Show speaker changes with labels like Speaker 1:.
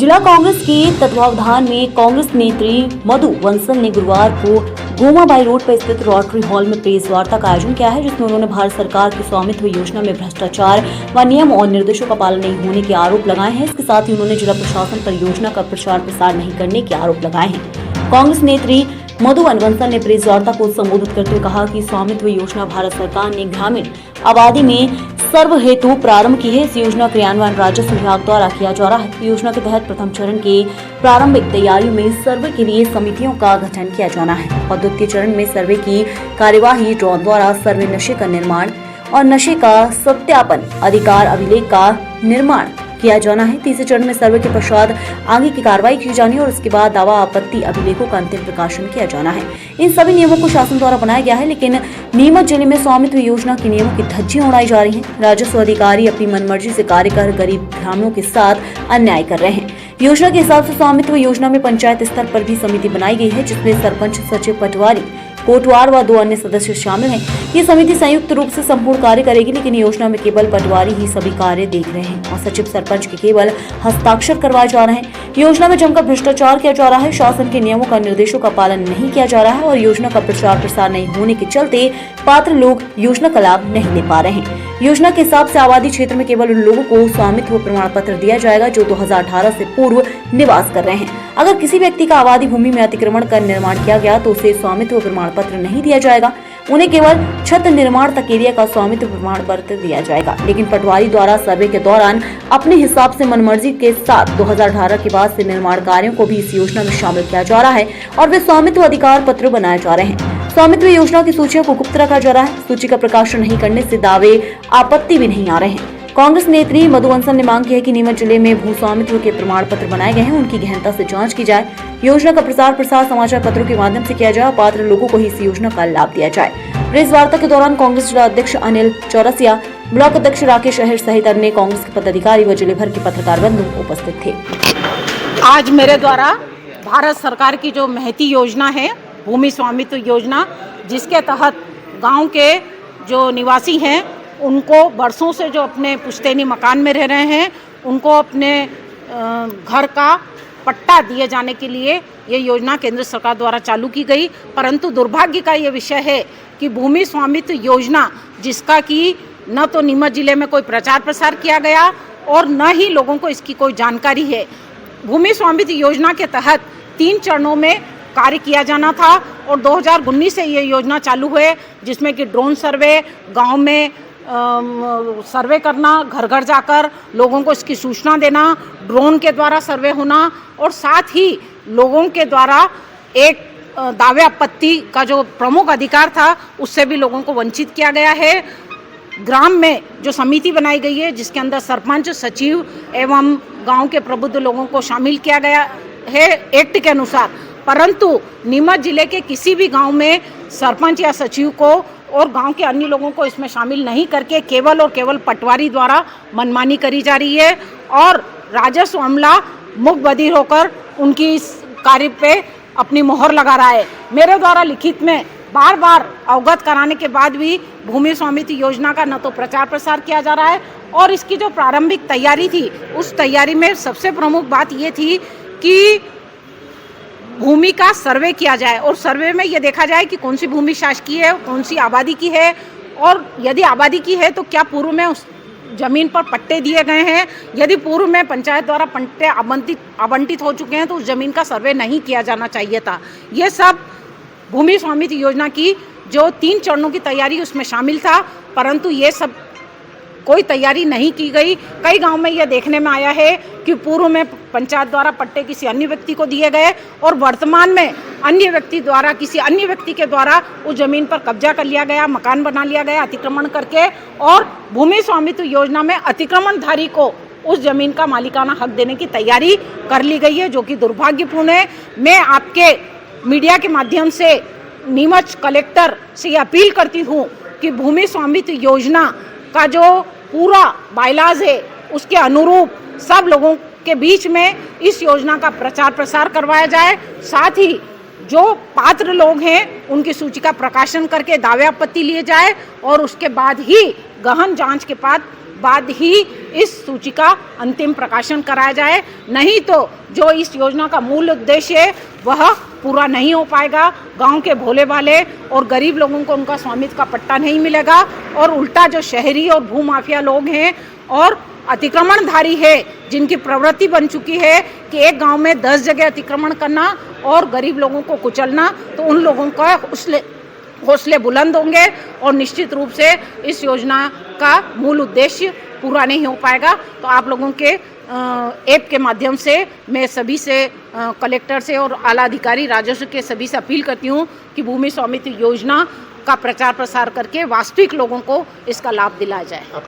Speaker 1: जिला कांग्रेस के तत्वावधान में कांग्रेस नेत्री मधु वंसल ने गुरुवार को गोमाबाई रोड पर स्थित रोटरी हॉल में प्रेस वार्ता का आयोजन किया है, जिसमें उन्होंने भारत सरकार की स्वामित्व योजना में भ्रष्टाचार व नियम और निर्देशों का पालन नहीं होने के आरोप लगाए हैं। इसके साथ ही उन्होंने जिला प्रशासन पर योजना का प्रचार प्रसार नहीं करने के आरोप लगाए हैं। कांग्रेस नेत्री मधु वंसल ने प्रेस वार्ता को संबोधित करते हुए कहा कि स्वामित्व योजना भारत सरकार ने ग्रामीण आबादी में सर्व हेतु प्रारंभ की है। इस योजना क्रियान्वयन राजस्व विभाग द्वारा किया जा रहा है। योजना के तहत प्रथम चरण के प्रारंभिक तैयारियों में सर्वे के लिए समितियों का गठन किया जाना है और द्वितीय चरण में सर्वे की कार्यवाही ड्रोन द्वारा सर्वे नशे का निर्माण और नशे का सत्यापन अधिकार अभिलेख का निर्माण किया जाना है। तीसरे चरण में सर्वे के पश्चात आगे की कार्रवाई की जानी है और उसके बाद दावा आपत्ति अभिलेखों का अंतिम प्रकाशन किया जाना है। इन सभी नियमों को शासन द्वारा बनाया गया है, लेकिन नीमच जिले में स्वामित्व योजना के नियमों की धज्जियां उड़ाई जा रही हैं। राजस्व अधिकारी अपनी मनमर्जी से कार्य कर गरीब ग्रामीणों के साथ अन्याय कर रहे हैं। योजना के हिसाब से स्वामित्व योजना में पंचायत स्तर पर भी समिति बनाई गई है, जिसमें सरपंच, सचिव, पटवारी, कोटवार व 2 अन्य सदस्य शामिल हैं। ये समिति संयुक्त रूप से संपूर्ण कार्य करेगी, लेकिन योजना में केवल पटवारी ही सभी कार्य देख रहे हैं और सचिव, सरपंच के केवल हस्ताक्षर करवाए जा रहे हैं। योजना में जमकर भ्रष्टाचार किया जा रहा है। शासन के नियमों का निर्देशों का पालन नहीं किया जा रहा है और योजना का प्रचार प्रसार नहीं होने के चलते पात्र लोग योजना का लाभ नहीं ले पा रहे हैं। योजना के हिसाब से आबादी क्षेत्र में केवल उन लोगों को स्वामित्व प्रमाण पत्र दिया जाएगा जो 2018 से पूर्व निवास कर रहे हैं। अगर किसी व्यक्ति का आबादी भूमि में अतिक्रमण कर निर्माण किया गया तो उसे स्वामित्व प्रमाण पत्र नहीं दिया जाएगा। उन्हें केवल छत निर्माण तक एरिया का स्वामित्व प्रमाण पत्र दिया जाएगा। लेकिन पटवारी द्वारा सर्वे के दौरान अपने हिसाब से मनमर्जी के साथ 2018 के बाद से निर्माण कार्यों को भी इस योजना में शामिल किया जा रहा है और वे स्वामित्व अधिकार पत्र बनाए जा रहे हैं। स्वामित्व योजना की सूचियों को गुप्त रखा जा रहा है। सूची का प्रकाशन नहीं करने से दावे आपत्ति भी नहीं आ रहे हैं। कांग्रेस नेत्री मधु वंसल ने मांग की है कि नीमच जिले में भू स्वामित्व के प्रमाण पत्र बनाए गए हैं, उनकी गहनता से जांच की जाए। योजना का प्रसार प्रसार समाचार पत्रों के माध्यम से किया जाए और पात्र लोगों को ही इस योजना का लाभ दिया जाए। प्रेस वार्ता के दौरान कांग्रेस जिला अध्यक्ष अनिल चौरसिया, ब्लॉक अध्यक्ष राकेश अहिर सहित अन्य कांग्रेस के पदाधिकारी व जिले भर के पत्रकार बंधु उपस्थित थे।
Speaker 2: आज मेरे द्वारा भारत सरकार की जो महती योजना है, भूमि स्वामित्व योजना, जिसके तहत गाँव के जो निवासी हैं उनको बरसों से जो अपने पुश्तैनी मकान में रह रहे हैं उनको अपने घर का पट्टा दिए जाने के लिए ये योजना केंद्र सरकार द्वारा चालू की गई। परंतु दुर्भाग्य का ये विषय है कि भूमि स्वामित्व योजना, जिसका कि न तो नीमच जिले में कोई प्रचार प्रसार किया गया और न ही लोगों को इसकी कोई जानकारी है। भूमि स्वामित्व योजना के तहत 3 चरणों में कार्य किया जाना था और 2019 से ये योजना चालू हुए, जिसमें कि ड्रोन सर्वे, गांव में सर्वे करना, घर घर जाकर लोगों को इसकी सूचना देना, ड्रोन के द्वारा सर्वे होना और साथ ही लोगों के द्वारा एक दावे आपत्ति का जो प्रमुख अधिकार था उससे भी लोगों को वंचित किया गया है। ग्राम में जो समिति बनाई गई है जिसके अंदर सरपंच, सचिव एवं गांव के प्रबुद्ध लोगों को शामिल किया गया है एक्ट के अनुसार, परंतु नीमच जिले के किसी भी गांव में सरपंच या सचिव को और गांव के अन्य लोगों को इसमें शामिल नहीं करके केवल और केवल पटवारी द्वारा मनमानी करी जा रही है और राजस्व अमला मुख बधिर होकर उनकी इस कार्य पे अपनी मोहर लगा रहा है। मेरे द्वारा लिखित में बार बार अवगत कराने के बाद भी भूमि स्वामित्व योजना का न तो प्रचार प्रसार किया जा रहा है और इसकी जो प्रारंभिक तैयारी थी उस तैयारी में सबसे प्रमुख बात ये थी कि भूमि का सर्वे किया जाए और सर्वे में ये देखा जाए कि कौन सी भूमि शासकीय है, कौन सी आबादी की है और यदि आबादी की है तो क्या पूर्व में उस जमीन पर पट्टे दिए गए हैं। यदि पूर्व में पंचायत द्वारा पट्टे आवंटित हो चुके हैं तो उस जमीन का सर्वे नहीं किया जाना चाहिए था। ये सब भूमि स्वामित्व योजना की जो 3 चरणों की तैयारी उसमें शामिल था, परंतु ये सब कोई तैयारी नहीं की गई। कई गांव में यह देखने में आया है कि पूर्व में पंचायत द्वारा पट्टे किसी अन्य व्यक्ति को दिए गए और वर्तमान में अन्य व्यक्ति द्वारा किसी अन्य व्यक्ति के द्वारा उस जमीन पर कब्जा कर लिया गया, मकान बना लिया गया अतिक्रमण करके और भूमि स्वामित्व योजना में अतिक्रमणधारी को उस जमीन का मालिकाना हक देने की तैयारी कर ली गई है, जो कि दुर्भाग्यपूर्ण है। मैं आपके मीडिया के माध्यम से नीमच कलेक्टर से अपील करती हूँ कि भूमि स्वामित्व योजना का जो पूरा बायलाज है उसके अनुरूप सब लोगों के बीच में इस योजना का प्रचार प्रसार करवाया जाए। साथ ही जो पात्र लोग हैं उनकी सूची का प्रकाशन करके दावे आपत्ति लिए जाए और उसके बाद ही गहन जांच के बाद बाद ही इस सूची का अंतिम प्रकाशन कराया जाए, नहीं तो जो इस योजना का मूल उद्देश्य है वह पूरा नहीं हो पाएगा। गांव के भोले भाले और गरीब लोगों को उनका स्वामित्व का पट्टा नहीं मिलेगा और उल्टा जो शहरी और भूमाफिया लोग हैं और अतिक्रमणधारी है, जिनकी प्रवृत्ति बन चुकी है कि एक गांव में 10 जगह अतिक्रमण करना और गरीब लोगों को कुचलना, तो उन लोगों का हौसले बुलंद होंगे और निश्चित रूप से इस योजना का मूल उद्देश्य पूरा नहीं हो पाएगा। तो आप लोगों के ऐप के माध्यम से मैं सभी से, कलेक्टर से और आला अधिकारी राजस्व के सभी से अपील करती हूँ कि भूमि स्वामित्व योजना का प्रचार प्रसार करके वास्तविक लोगों को इसका लाभ दिलाया जाए।